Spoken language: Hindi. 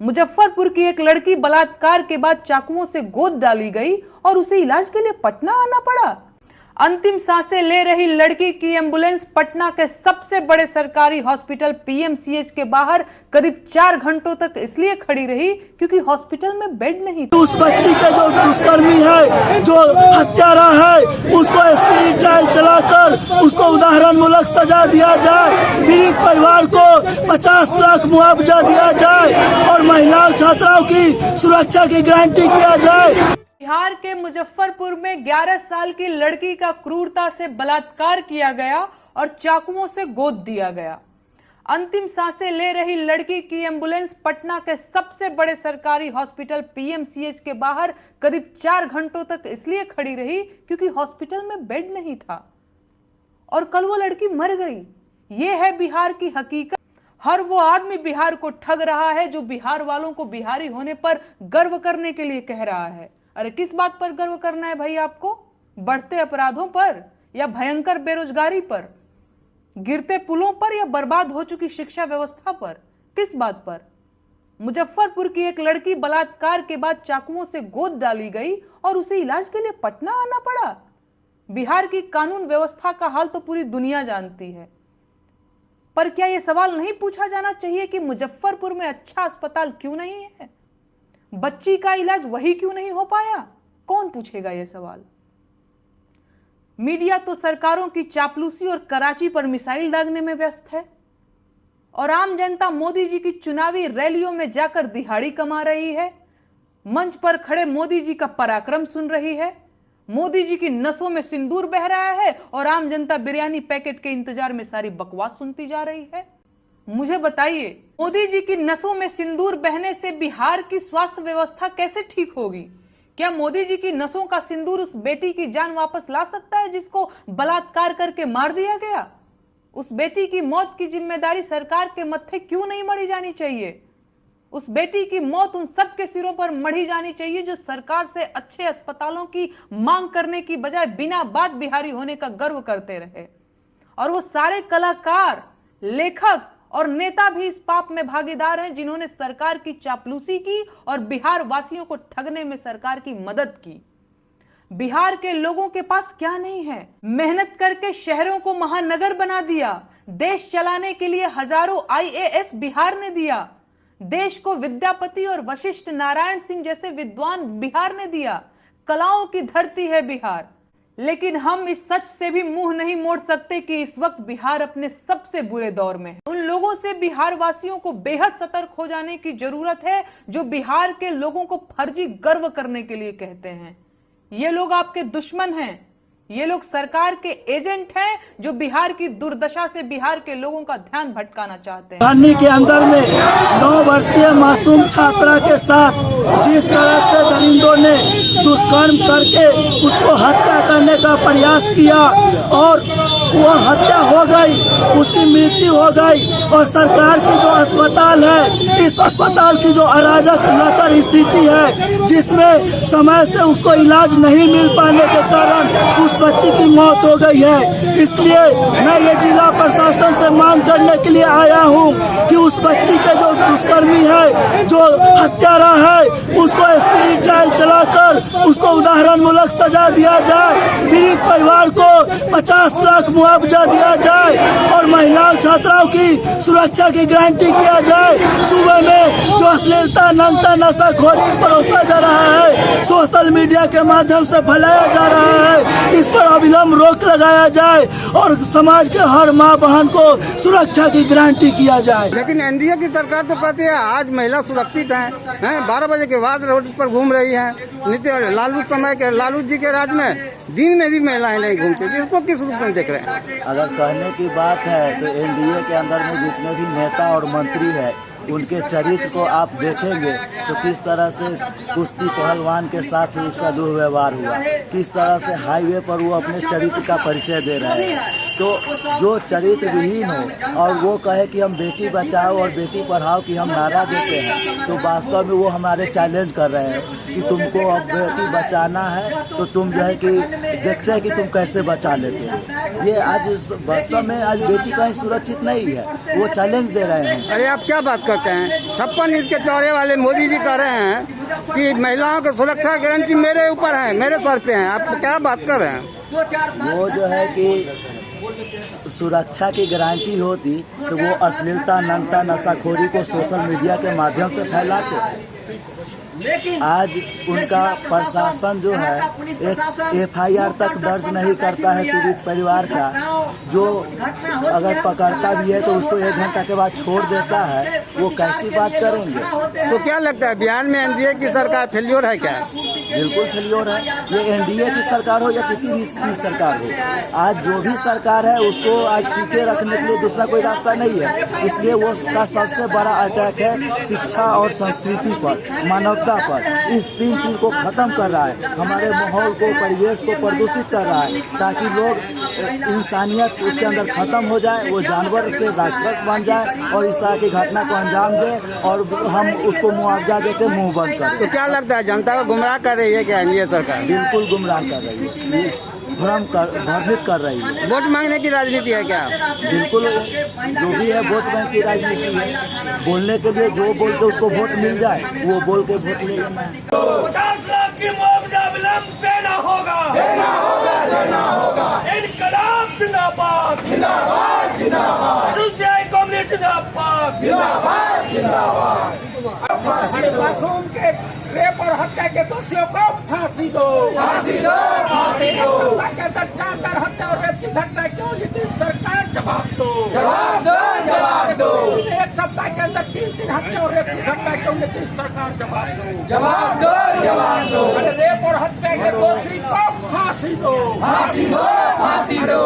मुजफ्फरपुर की एक लड़की बलात्कार के बाद चाकुओं से गोद डाली गई और उसे इलाज के लिए पटना आना पड़ा। अंतिम सांसें ले रही लड़की की एम्बुलेंस पटना के सबसे बड़े सरकारी हॉस्पिटल पीएमसीएच के बाहर करीब 4 घंटों तक इसलिए खड़ी रही क्योंकि हॉस्पिटल में बेड नहीं था। उस बच्ची के जो दुष्कर्मी है, जो हत्यारा है, उसको स्पिरिट ट्रायल चलाकर उसको उदाहरणमूलक सजा दिया जाए। पीड़ित परिवार को 50 लाख मुआवजा दिया जाए और महिलाओं छात्राओं की सुरक्षा की गारंटी किया जाए। बिहार के मुजफ्फरपुर में 11 साल की लड़की का क्रूरता से बलात्कार किया गया और चाकुओं से गोद दिया गया। अंतिम सांसें ले रही लड़की की एम्बुलेंस पटना के सबसे बड़े सरकारी हॉस्पिटल पीएमसीएच के बाहर करीब 4 घंटों तक इसलिए खड़ी रही क्योंकि हॉस्पिटल में बेड नहीं था और कल वो लड़की मर गई। ये है बिहार की हकीकत। हर वो आदमी बिहार को ठग रहा है जो बिहार वालों को बिहारी होने पर गर्व करने के लिए कह रहा है। अरे किस बात पर गर्व करना है भाई आपको? बढ़ते अपराधों पर या भयंकर बेरोजगारी पर, गिरते पुलों पर या बर्बाद हो चुकी शिक्षा व्यवस्था पर? किस बात पर? मुजफ्फरपुर की एक लड़की बलात्कार के बाद चाकुओं से गोद डाली गई और उसे इलाज के लिए पटना आना पड़ा। बिहार की कानून व्यवस्था का हाल तो पूरी दुनिया जानती है, पर क्या यह सवाल नहीं पूछा जाना चाहिए कि मुजफ्फरपुर में अच्छा अस्पताल क्यों नहीं है? बच्ची का इलाज वही क्यों नहीं हो पाया? कौन पूछेगा यह सवाल? मीडिया तो सरकारों की चापलूसी और कराची पर मिसाइल दागने में व्यस्त है और आम जनता मोदी जी की चुनावी रैलियों में जाकर दिहाड़ी कमा रही है। मंच पर खड़े मोदी जी का पराक्रम सुन रही है। मोदी जी की नसों में सिंदूर बह रहा है और आम जनता बिरयानी पैकेट के इंतजार में सारी बकवास सुनती जा रही है। मुझे बताइए, मोदी जी की नसों में सिंदूर बहने से बिहार की स्वास्थ्य व्यवस्था कैसे ठीक होगी? क्या मोदी जी की नसों का सिंदूर उस बेटी की जान वापस ला सकता है जिसको बलात्कार करके मार दिया गया? उस बेटी की मौत की जिम्मेदारी सरकार के मत्थे क्यों नहीं मढ़ी जानी चाहिए? उस बेटी की मौत उन सब के सिरों पर मढ़ी जानी चाहिए जो सरकार से अच्छे अस्पतालों की मांग करने की बजाय बिना बात बिहारी होने का गर्व करते रहे। और वो सारे कलाकार, लेखक और नेता भी इस पाप में भागीदार हैं जिन्होंने सरकार की चापलूसी की और बिहार वासियों को ठगने में सरकार की मदद की। बिहार के लोगों के पास क्या नहीं है? मेहनत करके शहरों को महानगर बना दिया। देश चलाने के लिए हजारों आईएएस बिहार ने दिया। देश को विद्यापति और वशिष्ठ नारायण सिंह जैसे विद्वान बिहार ने दिया। कलाओं की धरती है बिहार। लेकिन हम इस सच से भी मुंह नहीं मोड़ सकते कि इस वक्त बिहार अपने सबसे बुरे दौर में है। उन लोगों से बिहार वासियों को बेहद सतर्क हो जाने की जरूरत है जो बिहार के लोगों को फर्जी गर्व करने के लिए कहते हैं। ये लोग आपके दुश्मन हैं। ये लोग सरकार के एजेंट हैं जो बिहार की दुर्दशा से बिहार के लोगों का ध्यान भटकाना चाहते हैं। राजधानी के अंदर में 9 वर्षीय मासूम छात्रा के साथ जिस तरह से दरिंदों ने दुष्कर्म करके उसको हत्या करने का प्रयास किया और वो हत्या हो गई, उसकी मृत्यु हो गई और सरकार की जो अस्पताल है, इस अस्पताल की जो अराजक लाचार स्थिति है जिसमें समय से उसको इलाज नहीं मिल पाने के कारण उस बच्ची की मौत हो गई है। इसलिए मैं ये जिला प्रशासन से मांग करने के लिए आया हूँ कि उस बच्ची के जो दुष्कर्मी है, जो हत्यारा है, उसको स्पिरिट ट्रायल चलाकर उसको उदाहरणमूलक सजा दिया जाए। पीड़ित परिवार को 50 लाख मुआवजा दिया जाए और महिलाओं छात्राओं की सुरक्षा की गारंटी किया जाए। सुबह में जो अश्लीलता, नंगता, नशाखोरी परोसा जा रहा है, सोशल मीडिया के माध्यम से फैलाया जा रहा है, इस पर अविलंब रोक लगाया जाए और समाज के हर माँ बहन को सुरक्षा की गारंटी किया जाए। लेकिन एनडीए की सरकार तो कहती है आज महिला सुरक्षित हैं 12 बजे के बाद रोड पर घूम रही हैं। नित्य लालू जी के राज में दिन में भी महिलाएं नहीं घूमती, इसको किस रूप में देख रहे हैं? अगर कहने की बात है तो एनडीए के अंदर में जितने भी नेता और मंत्री है उनके चरित्र को आप देखेंगे तो किस तरह से कुश्ती पहलवान के साथ उसका दुर्व्यवहार हुआ, किस तरह से हाईवे पर वो अपने चरित्र का परिचय दे रहे हैं। तो जो चरित्र विहीन हो और वो कहे कि हम बेटी बचाओ और बेटी पढ़ाओ की हम नारा देते हैं, तो वास्तव में वो हमारे चैलेंज कर रहे हैं कि तुमको अब बेटी बचाना है तो तुम जो है कि देखते हैं कि तुम कैसे बचा लेते हो। ये आज वास्तव में आज बेटी कहीं सुरक्षित नहीं है, वो चैलेंज दे रहे हैं। अरे आप क्या बात करते हैं? 56 इंच के चौड़े वाले मोदी जी कह रहे हैं कि महिलाओं की सुरक्षा गारंटी मेरे ऊपर है, मेरे सर पे है। आप क्या बात कर रहे हैं? वो जो है कि सुरक्षा की गारंटी होती तो वो अश्लीलता, नंगता, नशाखोरी को सोशल मीडिया के माध्यम से फैलाते। आज उनका प्रशासन जो है एक FIR तक दर्ज नहीं करता है पीड़ित परिवार का, जो अगर पकड़ता भी है तो उसको 1 घंटा के बाद छोड़ देता है। वो कैसी बात करेंगे? तो क्या लगता है बिहार में NDA की सरकार फेल्योर है क्या? बिल्कुल फेल्योर है। ये NDA की सरकार हो या किसी भी की सरकार हो, आज जो भी सरकार है उसको आज टीके रखने के लिए दूसरा कोई रास्ता नहीं है। इसलिए वो उसका सबसे बड़ा अटैक है शिक्षा और संस्कृति पर, मानवता पर। इस 3 चीज को खत्म कर रहा है, हमारे माहौल को, परिवेश को प्रदूषित कर रहा है, ताकि लोग इंसानियत उसके अंदर खत्म हो जाए, वो जानवर से राक्षस बन जाए और इस तरह की घटना को अंजाम दे और हम उसको मुआवजा देके मुंह बंद करें। तो क्या लगता है जनता को गुमराह कर रही है क्या NDA सरकार? बिल्कुल गुमराह कर रही है, भ्रमित कर रही है। वोट मांगने की राजनीति है क्या? बिल्कुल, जो भी है वोट बैंक की राजनीति है। बोलने के लिए जो बोल के उसको वोट मिल जाए वो बोल के वोट ले लेना है। 50 लाख की मुआवजा विलंब देना होगा, देना होगा, देना होगा। इनकलाब जिंदाबाद, जिंदाबाद, जिंदाबाद। सीपीआई कांग्रेस जिंदाबाद, जिंदाबाद, जिंदाबाद। मासूम के रेप और हत्या के दोषियों को फांसी दो, फांसी दो, फांसी दो। एक सप्ताह के अंदर 4 हत्या और रेप की घटना क्यों नीतीश सरकार जवाब दो, जवाब दो, जवाब दो। एक सप्ताह के अंदर 3 हत्या और रेप की घटना क्यों नीतीश सरकार जवाब दो, जवाब दो, जवाब दो। रेप और हत्या के दोषी को फांसी दो, फांसी दो, फांसी दो।